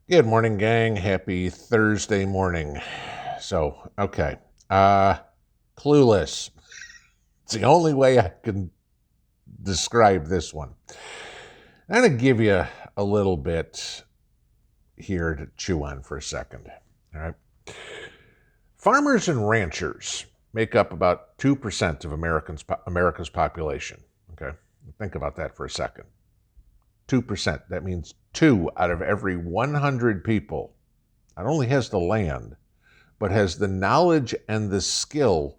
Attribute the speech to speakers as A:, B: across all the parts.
A: Good morning, gang. Happy Thursday morning. Okay. Clueless. It's the only way I can describe this one. I'm going to give you a little bit here to chew on for a second. All right. Farmers and ranchers make up about 2% of America's population. Okay. Think about that for a second. 2%. That means 2 out of every 100 people not only has the land, but has the knowledge and the skill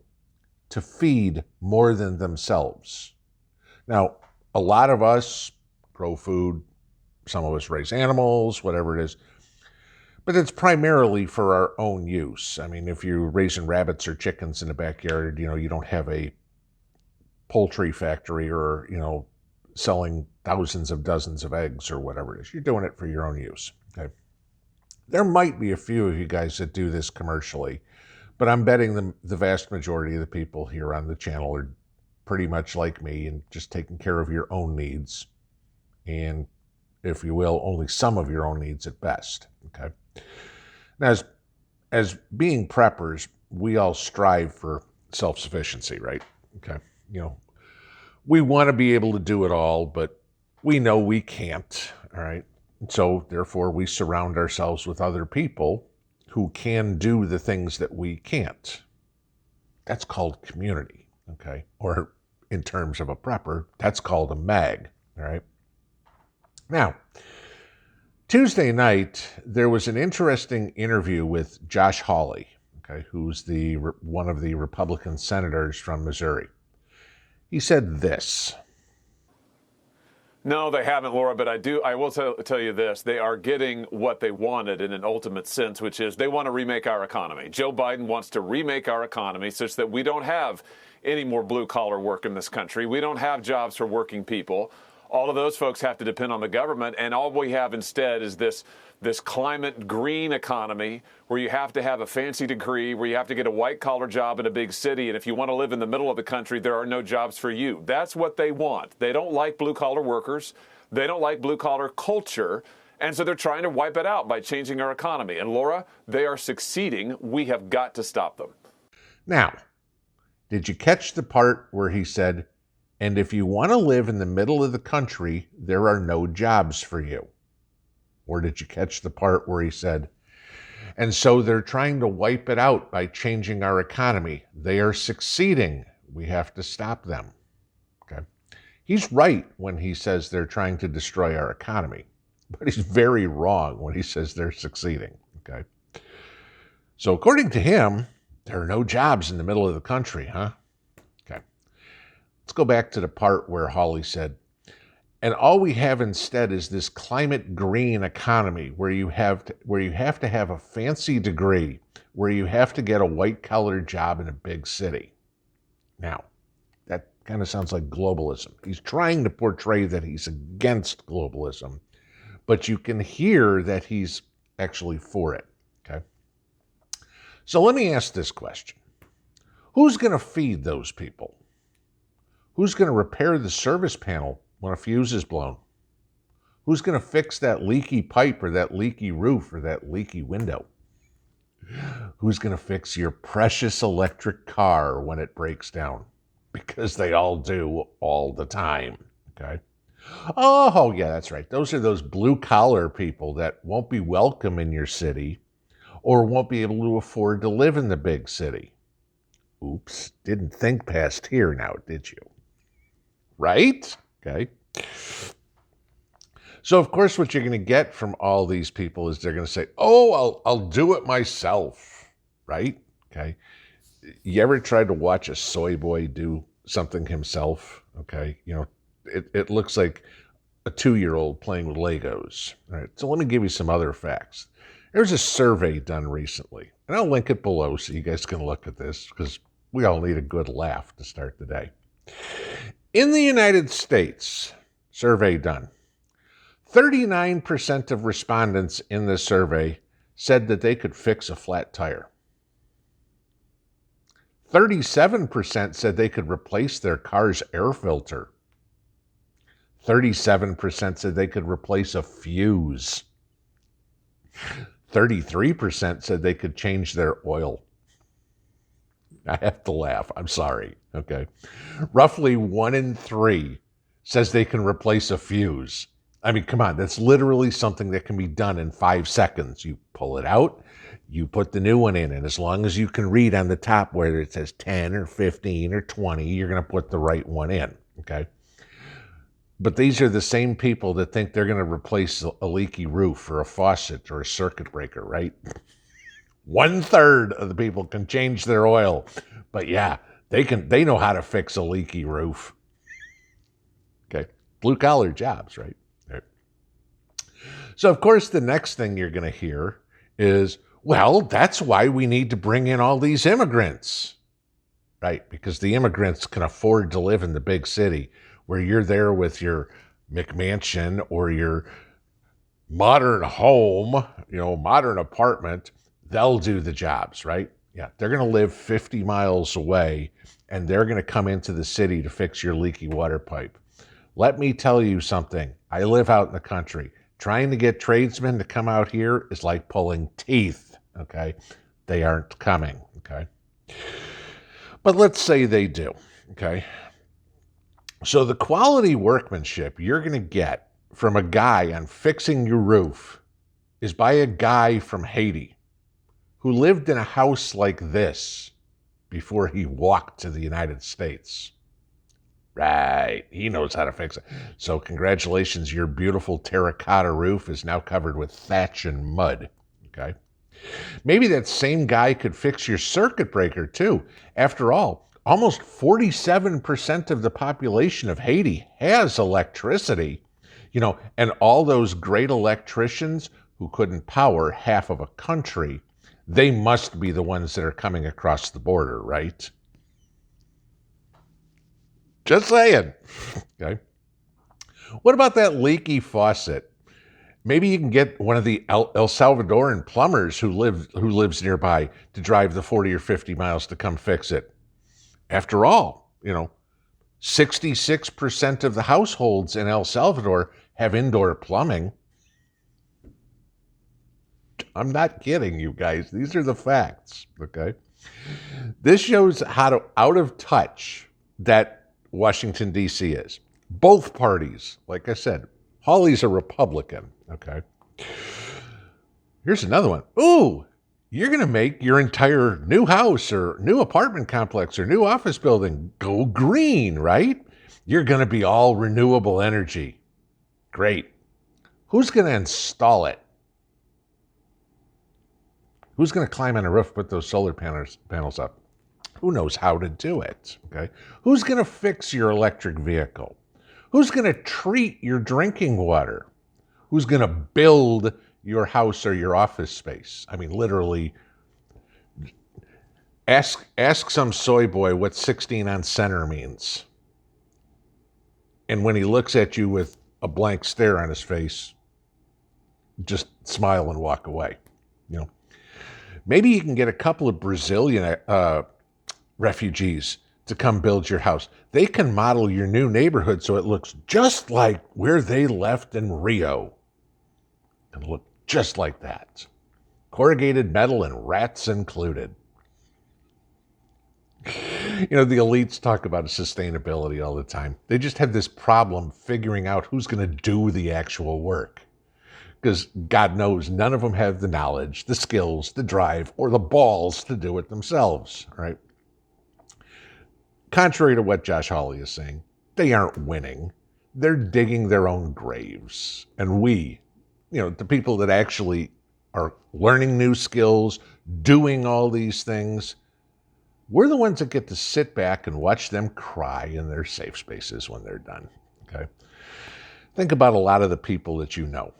A: to feed more than themselves. Now, a lot of us grow food, some of us raise animals, whatever it is, but it's primarily for our own use. I mean, if you're raising rabbits or chickens in the backyard, you don't have a poultry factory or, selling thousands of dozens of eggs or whatever it is. You're doing it for your own use. Okay. There might be a few of you guys that do this commercially, but I'm betting the vast majority of the people here on the channel are pretty much like me and just taking care of your own needs. And if you will, only some of your own needs at best. Okay. Now, as being preppers, we all strive for self-sufficiency, right? Okay. We want to be able to do it all, but we know we can't. All right. So therefore, we surround ourselves with other people who can do the things that we can't. That's called community, okay? Or in terms of a prepper, that's called a mag, all right? Now, Tuesday night, there was an interesting interview with Josh Hawley, okay, who's one of the Republican senators from Missouri. He said this.
B: No, they haven't, Laura, but I will tell you this. They are getting what they wanted in an ultimate sense, which is they want to remake our economy. Joe Biden wants to remake our economy such that we don't have any more blue-collar work in this country. We don't have jobs for working people. All of those folks have to depend on the government, and all we have instead is this climate green economy where you have to have a fancy degree, where you have to get a white-collar job in a big city, and if you want to live in the middle of the country, there are no jobs for you. That's what they want. They don't like blue-collar workers. They don't like blue-collar culture, and so they're trying to wipe it out by changing our economy. And Laura, they are succeeding. We have got to stop them.
A: Now, did you catch the part where he said, and if you want to live in the middle of the country, there are no jobs for you? Or did you catch the part where he said, and so they're trying to wipe it out by changing our economy. They are succeeding. We have to stop them. Okay. He's right when he says they're trying to destroy our economy, but he's very wrong when he says they're succeeding. Okay. So according to him, there are no jobs in the middle of the country, huh? Okay. Let's go back to the part where Hawley said, and all we have instead is this climate green economy where you have to have a fancy degree, where you have to get a white-collar job in a big city. Now, that kind of sounds like globalism. He's trying to portray that he's against globalism, but you can hear that he's actually for it, okay? So let me ask this question. Who's going to feed those people? Who's going to repair the service panel when a fuse is blown? Who's going to fix that leaky pipe or that leaky roof or that leaky window? Who's going to fix your precious electric car when it breaks down? Because they all do all the time, okay? Oh, yeah, that's right. Those are those blue-collar people that won't be welcome in your city or won't be able to afford to live in the big city. Oops, didn't think past here now, did you? Right? Okay. So, of course, what you're going to get from all these people is they're going to say, oh, I'll do it myself, right? Okay. You ever tried to watch a soy boy do something himself? Okay. It looks like a 2-year-old playing with Legos. All right. So let me give you some other facts. There's a survey done recently, and I'll link it below so you guys can look at this because we all need a good laugh to start the day. In the United States, survey done, 39% of respondents in this survey said that they could fix a flat tire. 37% said they could replace their car's air filter. 37% said they could replace a fuse. 33% said they could change their oil. I have to laugh. I'm sorry. Okay. Roughly 1 in 3 says they can replace a fuse. I mean, come on. That's literally something that can be done in 5 seconds. You pull it out, you put the new one in, and as long as you can read on the top whether it says 10 or 15 or 20, you're going to put the right one in. Okay. But these are the same people that think they're going to replace a leaky roof or a faucet or a circuit breaker, right? 1/3 of the people can change their oil. But yeah, they know how to fix a leaky roof. Okay. Blue collar jobs, right? Right. So of course the next thing you're going to hear is, well, that's why we need to bring in all these immigrants. Right? Because the immigrants can afford to live in the big city where you're there with your McMansion or your modern home, modern apartment. They'll do the jobs, right? Yeah, they're going to live 50 miles away and they're going to come into the city to fix your leaky water pipe. Let me tell you something. I live out in the country. Trying to get tradesmen to come out here is like pulling teeth, okay? They aren't coming, okay? But let's say they do, okay? So the quality workmanship you're going to get from a guy on fixing your roof is by a guy from Haiti who lived in a house like this before he walked to the United States. Right, he knows how to fix it. So congratulations, your beautiful terracotta roof is now covered with thatch and mud, okay? Maybe that same guy could fix your circuit breaker too. After all, almost 47% of the population of Haiti has electricity, and all those great electricians who couldn't power half of a country, they must be the ones that are coming across the border, right? Just saying. Okay. What about that leaky faucet? Maybe you can get one of the El Salvadoran plumbers who lives nearby to drive the 40 or 50 miles to come fix it. After all, 66% of the households in El Salvador have indoor plumbing. I'm not kidding you guys. These are the facts, okay? This shows how out of touch that Washington, D.C. is. Both parties, like I said, Hawley's a Republican, okay? Here's another one. Ooh, you're going to make your entire new house or new apartment complex or new office building go green, right? You're going to be all renewable energy. Great. Who's going to install it? Who's going to climb on a roof, put those solar panels up? Who knows how to do it, okay? Who's going to fix your electric vehicle? Who's going to treat your drinking water? Who's going to build your house or your office space? I mean, literally, ask some soy boy what 16 on center means. And when he looks at you with a blank stare on his face, just smile and walk away, Maybe you can get a couple of Brazilian refugees to come build your house. They can model your new neighborhood so it looks just like where they left in Rio. It'll look just like that. Corrugated metal and rats included. The elites talk about sustainability all the time. They just have this problem figuring out who's going to do the actual work. Because God knows none of them have the knowledge, the skills, the drive, or the balls to do it themselves, right? Contrary to what Josh Hawley is saying, they aren't winning. They're digging their own graves. And we, the people that actually are learning new skills, doing all these things, we're the ones that get to sit back and watch them cry in their safe spaces when they're done, okay? Think about a lot of the people that you know.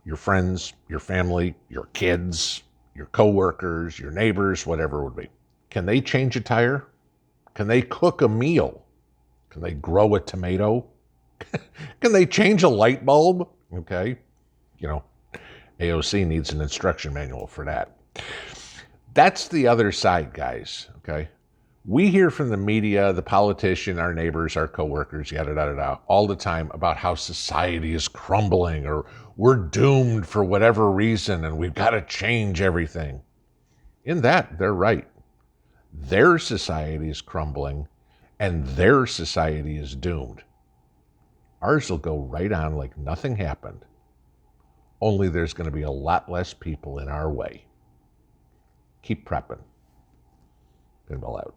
A: Your friends, your family, your kids, your coworkers, your neighbors, whatever it would be. Can they change a tire? Can they cook a meal? Can they grow a tomato? Can they change a light bulb? Okay. AOC needs an instruction manual for that. That's the other side, guys. Okay. We hear from the media, the politician, our neighbors, our coworkers, yada, yada, yada, all the time about how society is crumbling or we're doomed for whatever reason and we've got to change everything. In that, they're right. Their society is crumbling and their society is doomed. Ours will go right on like nothing happened. Only there's going to be a lot less people in our way. Keep prepping. Pinball out.